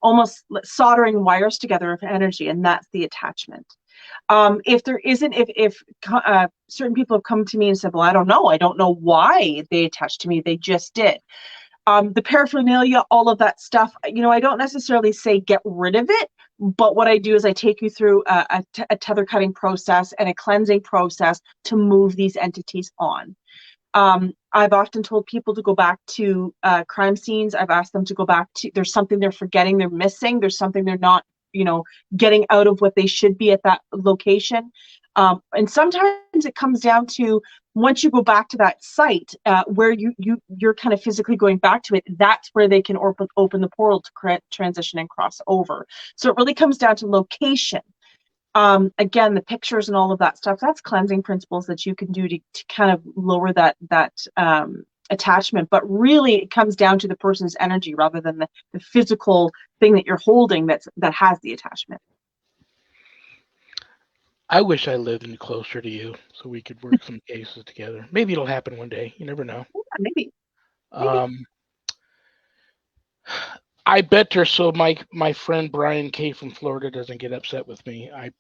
almost soldering wires together of energy, and that's the attachment. If there isn't, if certain people have come to me and said, well, I don't know why they attached to me, they just did. The paraphernalia, all of that stuff, I don't necessarily say get rid of it, but what I do is I take you through a tether cutting process and a cleansing process to move these entities on. I've often told people to go back to crime scenes. I've asked them to go back to, there's something they're forgetting, they're missing, there's something they're not, getting out of what they should be at that location. And sometimes it comes down to, once you go back to that site where you're kind of physically going back to it, that's where they can open the portal to transition and cross over. So it really comes down to location. Again, the pictures and all of that stuff, that's cleansing principles that you can do to kind of lower that attachment. But really it comes down to the person's energy rather than the physical thing that you're holding that has the attachment. I wish I lived in closer to you so we could work some cases together. Maybe it'll happen one day. You never know. Yeah, maybe. Um, I bet her. So my friend Brian K from Florida doesn't get upset with me. I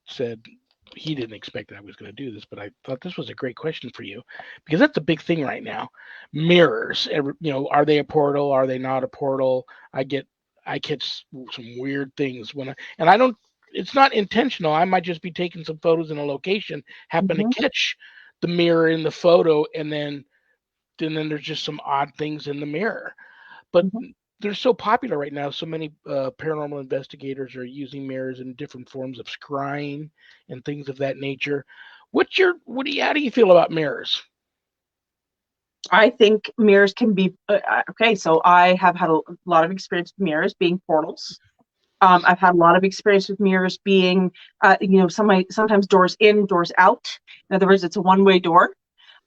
said he didn't expect that I was going to do this, but I thought this was a great question for you because that's a big thing right now. Mirrors, are they a portal? Are they not a portal? I catch some weird things and I don't. It's not intentional. I might just be taking some photos in a location, happen to catch the mirror in the photo, and then there's just some odd things in the mirror. But Mm-hmm. they're so popular right now. So many paranormal investigators are using mirrors in different forms of scrying and things of that nature. How do you feel about mirrors? I think mirrors can be okay. So I have had a lot of experience with mirrors being portals. I've had a lot of experience with mirrors being, sometimes doors in, doors out. In other words, it's a one-way door.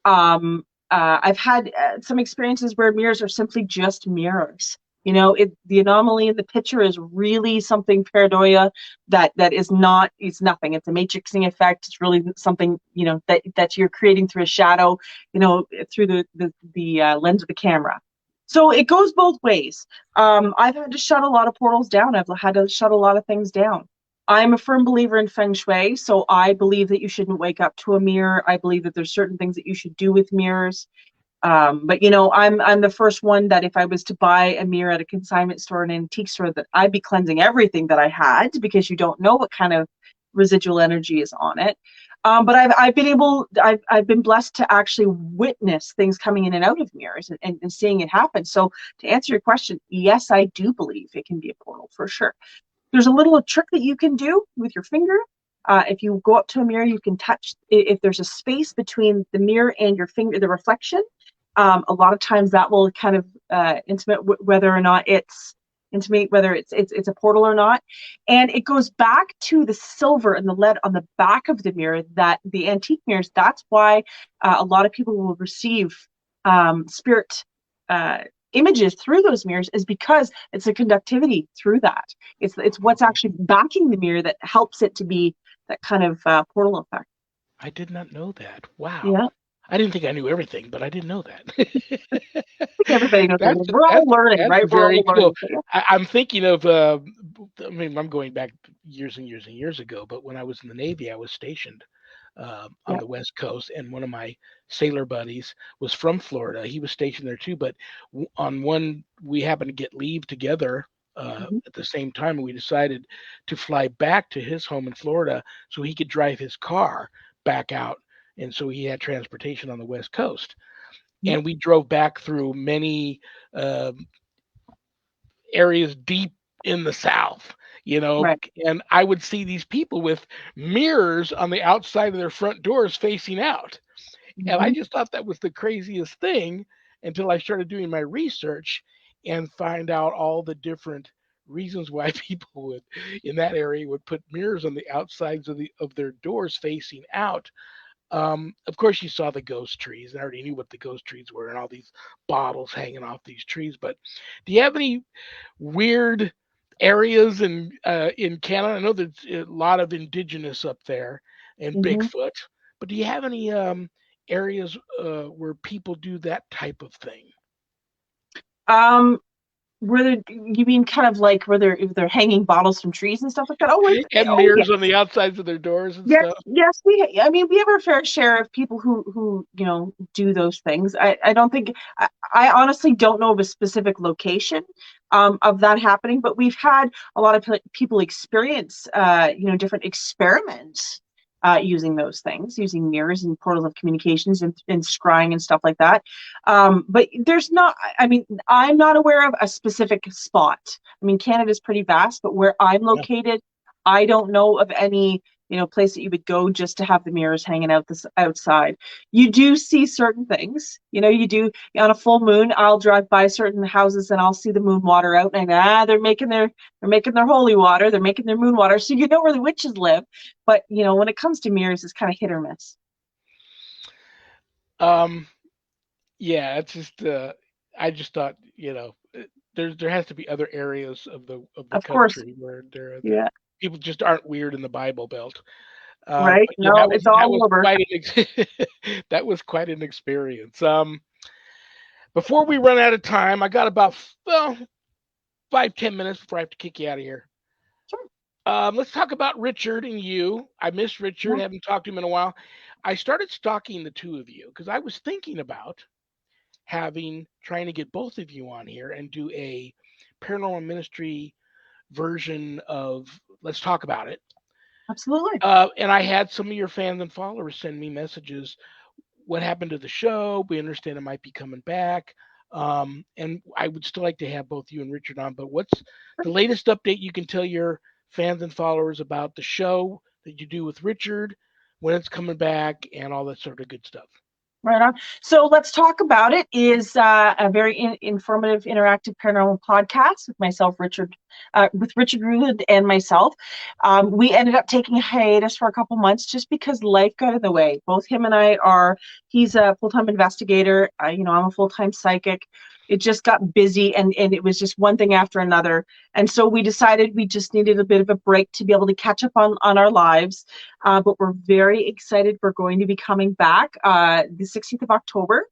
I've had some experiences where mirrors are simply just mirrors. The anomaly in the picture is really something paranoia that is not. It's nothing. It's a matrixing effect. It's really something that you're creating through a shadow, through the lens of the camera. So it goes both ways. I've had to shut a lot of portals down. I've had to shut a lot of things down. I'm a firm believer in feng shui, so I believe that you shouldn't wake up to a mirror. I believe that there's certain things that you should do with mirrors. But I'm the first one that if I was to buy a mirror at a consignment store, an antique store, that I'd be cleansing everything that I had because you don't know what kind of residual energy is on it. But I've been blessed to actually witness things coming in and out of mirrors and seeing it happen. So to answer your question, yes, I do believe it can be a portal for sure. There's a little trick that you can do with your finger. If you go up to a mirror, you can touch, if there's a space between the mirror and your finger, the reflection, a lot of times that will kind of whether or not it's intimate, whether it's a portal or not. And it goes back to the silver and the lead on the back of the mirror, that the antique mirrors, that's why a lot of people will receive spirit images through those mirrors, is because it's a conductivity through that. It's what's actually backing the mirror that helps it to be that kind of portal effect. I did not know that. Wow. Yeah, I didn't think I knew everything, but I didn't know that. I think everybody knows that's everything. We're all learning, that's right? We're all very cool. learning. So, yeah. I'm thinking of. I mean, I'm going back years and years and years ago, but when I was in the Navy, I was stationed on Yeah. the West Coast, and one of my sailor buddies was from Florida. He was stationed there too, but on one, we happened to get leave together. Mhm. At the same time, and we decided to fly back to his home in Florida so he could drive his car back out, and so he had transportation on the West Coast. Mhm. And we drove back through many uh, areas deep in the South, Right. and I would see these people with mirrors on the outside of their front doors facing out. And I Mhm. just thought that was the craziest thing until I started doing my research and find out all the different reasons why people would in that area would put mirrors on the outsides of their doors facing out. Of course, you saw the ghost trees. I already knew what the ghost trees were and all these bottles hanging off these trees. But do you have any weird areas in Canada? I know there's a lot of indigenous up there and Mhm. Bigfoot, but do you have any areas where people do that type of thing? Um, were there, you mean kind of like where if they're hanging bottles from trees and stuff like that? And Oh mirrors on yes. the outsides of their doors and Yes, stuff? yes, I mean, we have our fair share of people who do those things. I don't think I honestly don't know of a specific location of that happening, but we've had a lot of people experience different experiments using those things, using mirrors and portals of communications and scrying and stuff like that. But there's not. I mean, I'm not aware of a specific spot. I mean, Canada's pretty vast, but where I'm Yeah. located, I don't know of any place that you would go just to have the mirrors hanging out this outside. You do see certain things. You do on a full moon. I'll drive by certain houses and I'll see the moon water out, and they're making their holy water. They're making their moon water. So you know where the witches live. But when it comes to mirrors, it's kind of hit or miss. Um, yeah, it's just I just thought, there has to be other areas of the Of course, country where yeah, people just aren't weird in the Bible Belt. right. But yeah, No, it's that all was over. quite that was quite an experience. Before we run out of time, I got about 5-10 minutes before I have to kick you out of here. Sure. Let's talk about Richard and you. I miss Richard. Yeah, Haven't talked to him in a while. I started stalking the two of you because I was thinking about trying to get both of you on here and do a paranormal ministry version of Let's Talk About It. absolutely. And I had some of your fans and followers send me messages. What happened to the show? We understand it might be coming back. And I would still like to have both you and Richard on. But what's the latest update you can tell your fans and followers about the show that you do with Richard, when it's coming back, and all that sort of good stuff? Right on. So let's talk about it. Is a very informative, interactive paranormal podcast with myself, with Richard Ruland and myself. We ended up taking a hiatus for a couple months just because life got in the way. Both him and I are. He's a full-time investigator. I'm a full-time psychic. It just got busy, and it was just one thing after another. And so we decided we just needed a bit of a break to be able to catch up on our lives. But we're very excited. We're going to be coming back the 16th of October.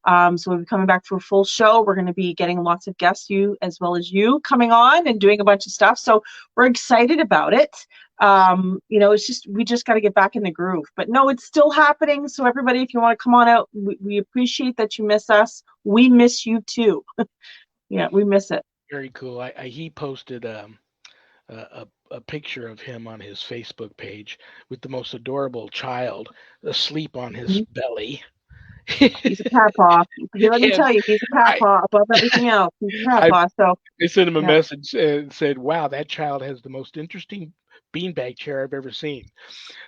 So we'll be coming back for a full show. We're going to be getting lots of guests, you as well as you, coming on and doing a bunch of stuff. So we're excited about it. It's just, we just got to get back in the groove. But no, it's still happening. So everybody, if you want to come on out, we appreciate that you miss us. We miss you too. Yeah, we miss it. Very cool. He posted a picture of him on his Facebook page with the most adorable child asleep on his Mhm. belly. He's a papaw. Let me And tell you, he's a I, papaw above everything else. He's a I, papaw. So I sent him a yeah, message and said, "Wow, that child has the most interesting beanbag chair I've ever seen."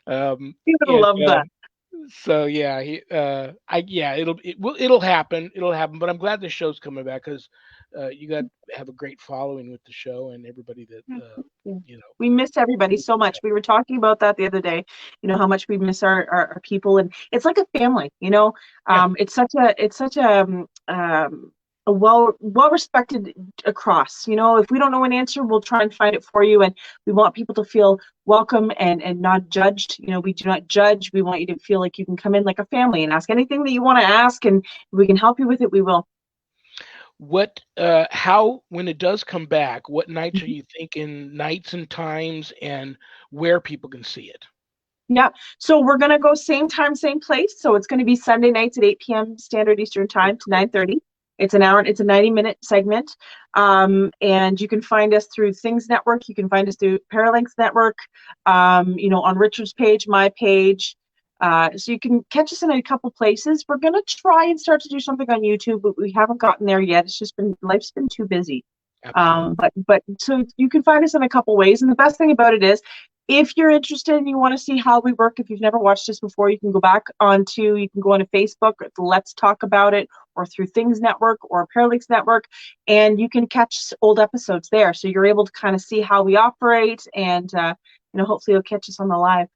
Um, he would and love that. So yeah, it'll happen. It'll happen. But I'm glad the show's coming back because you got have a great following with the show and everybody that Yeah. you know. We miss everybody so much. We were talking about that the other day, how much we miss our people, and it's like a family. Yeah, It's such a well respected across. If we don't know an answer, we'll try and find it for you, and we want people to feel welcome and not judged. We do not judge. We want you to feel like you can come in like a family and ask anything that you want to ask, and if we can help you with it, we will. how when it does come back, what nights are you thinking? Nights and times, and where people can see it. Yeah. So we're gonna go same time, same place. So it's gonna be Sunday nights at 8 p.m. Standard Eastern Very Time to cool. 9:30. It's an hour. It's a 90-minute segment. And you can find us through Things Network. You can find us through Paralinks Network. On Richard's page, my page. So you can catch us in a couple places. We're gonna try and start to do something on YouTube, but we haven't gotten there yet. It's just been life's been too busy. Absolutely. But so you can find us in a couple ways. And the best thing about it is, if you're interested and you want to see how we work, if you've never watched us before, you can go onto Facebook, Let's Talk About It, or through Things Network or Paralinks Network, and you can catch old episodes there. So you're able to kind of see how we operate, and hopefully you'll catch us on the live.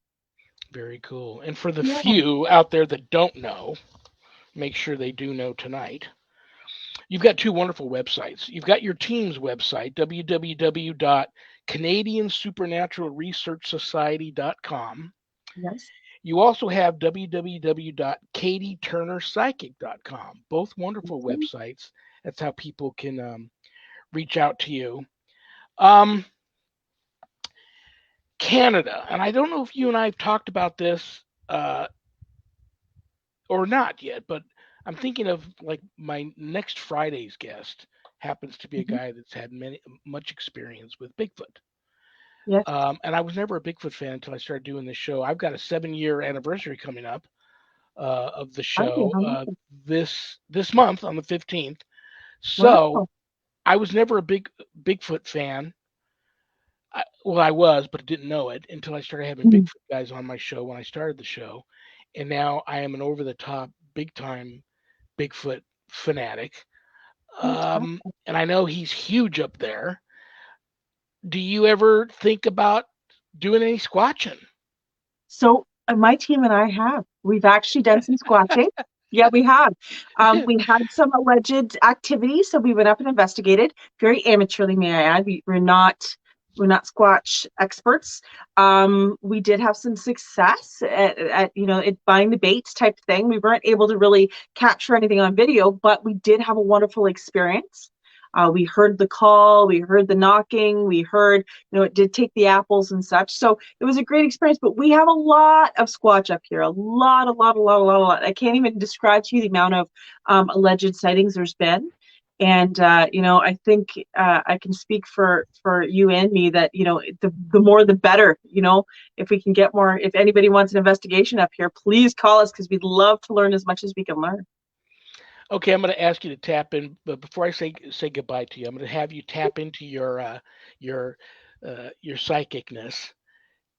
Very cool. And for the Yeah. few out there that don't know, make sure they do know tonight. You've got two wonderful websites. You've got your team's website, www.canadiansupernaturalresearchsociety.com. Yes. You also have www.katieturnerpsychic.com. Both wonderful websites. That's how people can reach out to you. Um, Canada, and I don't know if you and I have talked about this or not yet, but I'm thinking of like my next Friday's guest happens to be a Mhm. guy that's had much experience with Bigfoot. Yes. And I was never a Bigfoot fan until I started doing this show. I've got a 7-year anniversary coming up of the I do. show this month on the 15th. So Wow. I was never a big Bigfoot fan. I was, but didn't know it until I started having Mhm. Bigfoot guys on my show when I started the show, and now I am an over the top, big time Bigfoot fanatic. Fantastic. And I know he's huge up there. Do you ever think about doing any squatching? So my team and I have. We've actually done some squatching. Yeah, we have. We had some alleged activity, so we went up and investigated very amateurly, may I add. We're not squatch experts. We did have some success at buying the baits type thing. We weren't able to really capture anything on video, but we did have a wonderful experience. We heard the call, we heard the knocking, we heard, it did take the apples and such. So it was a great experience, but we have a lot of squatch up here. A lot, a lot, a lot, a lot, a lot. I can't even describe to you the amount of alleged sightings there's been. And I think I can speak for you and me that the more the better. If we can get more, if anybody wants an investigation up here, please call us because we'd love to learn as much as we can learn. Okay, I'm going to ask you to tap in, but before I say goodbye to you, I'm going to have you tap into your your psychicness.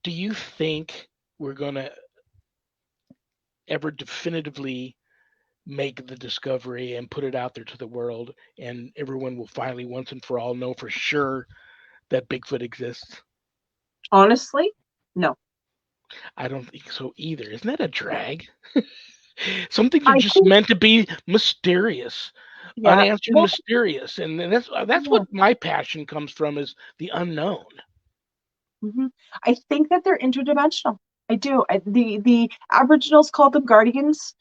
Do you think we're going to ever definitively make the discovery and put it out there to the world, and everyone will finally, once and for all, know for sure that Bigfoot exists? Honestly, no. I don't think so either. Isn't that a drag? Some things are I just think, meant to be mysterious, yeah. unanswered, Well, mysterious, and that's yeah. what my passion comes from, is the unknown. Hmm. I think that they're interdimensional. I do. The Aboriginals called them guardians.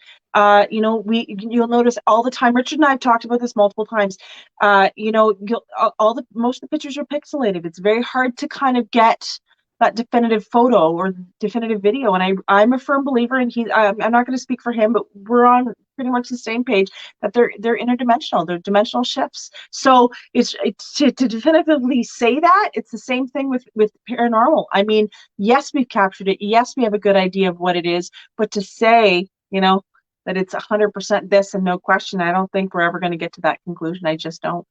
You'll notice all the time. Richard and I have talked about this multiple times. All the most of the pictures are pixelated. It's very hard to kind of get that definitive photo or definitive video. And I'm a firm believer, and I'm not going to speak for him, but we're on pretty much the same page that they're interdimensional. They're dimensional shifts. So it's to definitively say that it's the same thing with paranormal. I mean, yes, we've captured it. Yes, we have a good idea of what it is, but to say, that it's 100% this and no question, I don't think we're ever going to get to that conclusion. I just don't.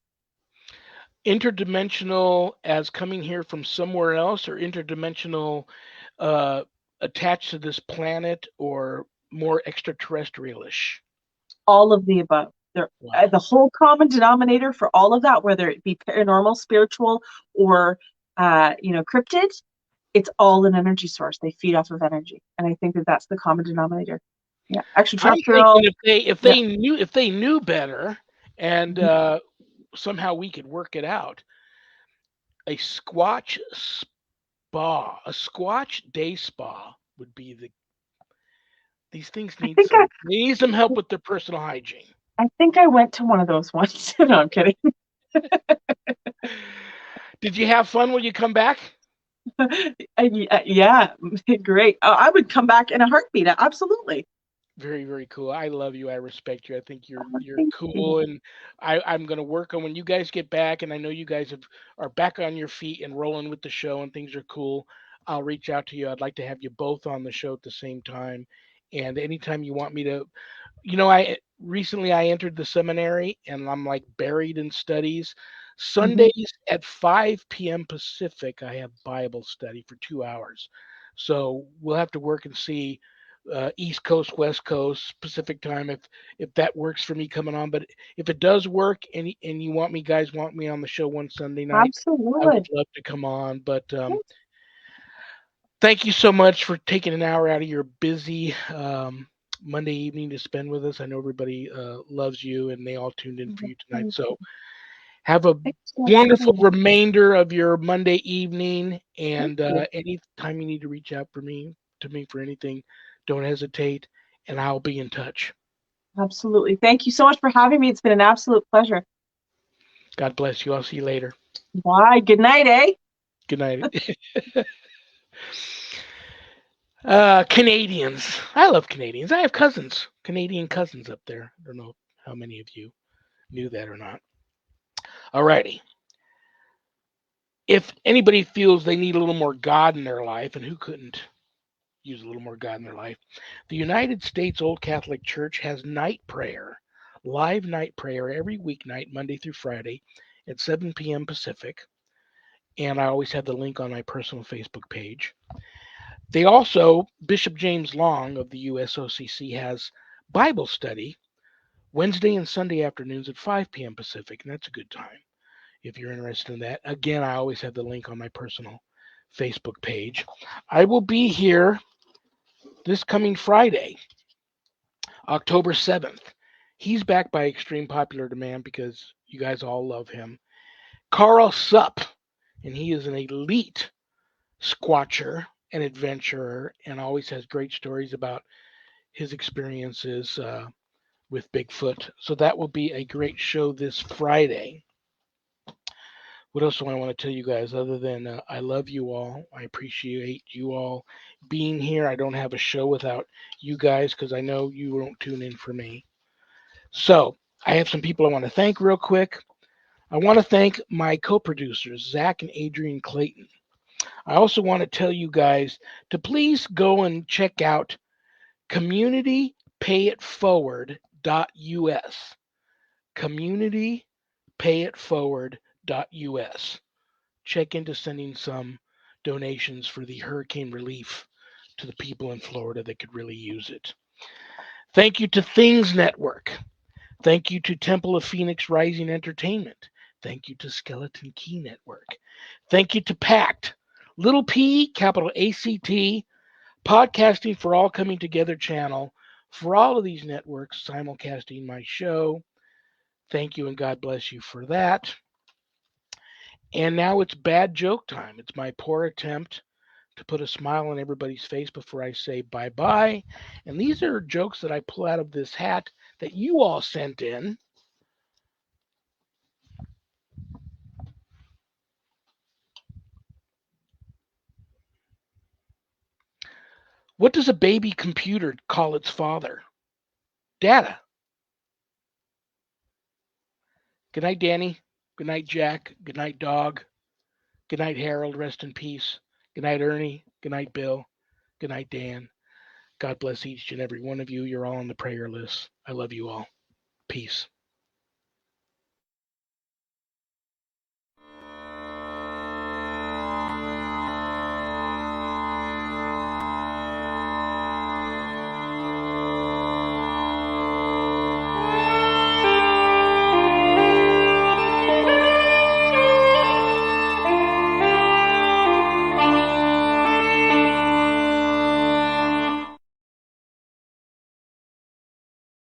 Interdimensional as coming here from somewhere else, or interdimensional uh, attached to this planet, or more extraterrestrialish? All of the above. Wow. The whole common denominator for all of that, whether it be paranormal, spiritual, or cryptid, it's all an energy source. They feed off of energy, and I think that that's the common denominator. Yeah, I'm thinking extraterrestrial. if Yeah. they knew better, and Mhm. somehow we could work it out, a Squatch spa, a Squatch day spa would be the. These things I think need some help with their personal hygiene. I think I went to one of those once. No, I'm kidding. Did you have fun when you come back? Yeah, great. I would come back in a heartbeat. Absolutely. Very, very cool. I love you. I respect you. I think you're Thank you. cool, and I'm gonna work on when you guys get back, and I know you guys are back on your feet and rolling with the show, and things are cool. I'll reach out to you. I'd like to have you both on the show at the same time, and anytime you want me to, I recently I entered the seminary, and I'm like buried in studies. Hmm. Sundays at 5 p.m. Pacific, I have Bible study for 2 hours. So we'll have to work and see, East Coast, West Coast, Pacific time, if that works for me coming on. But if it does work, and you want me on the show one Sunday night, I would Absolutely. love to come on. But thank you so much for taking an hour out of your busy Monday evening to spend with us. I know everybody loves you, and they all tuned in for you tonight. So have a Thanks so much for wonderful having me. remainder of your Monday evening. Thank And you. anytime you need to reach out to me for anything, don't hesitate, and I'll be in touch. Absolutely. Thank you so much for having me. It's been an absolute pleasure. God bless you. I'll see you later. Bye. Good night, eh? Good night. Canadians. I love Canadians. I have cousins, Canadian cousins up there. I don't know how many of you knew that or not. Alrighty. If anybody feels they need a little more God in their life, and who couldn't use a little more God in their life, the United States Old Catholic Church has night prayer, live night prayer every weeknight, Monday through Friday at 7 p.m. Pacific. And I always have the link on my personal Facebook page. They also, Bishop James Long of the USOCC has Bible study Wednesday and Sunday afternoons at 5 p.m. Pacific, and that's a good time if you're interested in that. Again, I always have the link on my personal Facebook page. I will be here this coming Friday, October 7th. He's back by extreme popular demand because you guys all love him. Carl Supp, and he is an elite squatcher and adventurer, and always has great stories about his experiences with Bigfoot. So that will be a great show this Friday. What else do I want to tell you guys other than I love you all? I appreciate you all being here. I don't have a show without you guys because I know you won't tune in for me. So I have some people I want to thank real quick. I want to thank my co producers, Zach and Adrian Clayton. I also want to tell you guys to please go and check out communitypayitforward.us. communitypayitforward.us. Check into sending some donations for the hurricane relief to the people in Florida that could really use it. Thank you to Things Network. Thank you to Temple of Phoenix Rising Entertainment. Thank you to Skeleton Key Network. Thank you to PACT, little p, capital ACT, Podcasting for All Coming Together channel, for all of these networks simulcasting my show. Thank you and God bless you for that. And now it's bad joke time. It's my poor attempt to put a smile on everybody's face before I say bye bye. And these are jokes that I pull out of this hat that you all sent in. What does a baby computer call its father? Data. Good night, Danny. Good night, Jack. Good night, Dog. Good night, Harold. Rest in peace. Good night, Ernie. Good night, Bill. Good night, Dan. God bless each and every one of you. You're all on the prayer list. I love you all. Peace.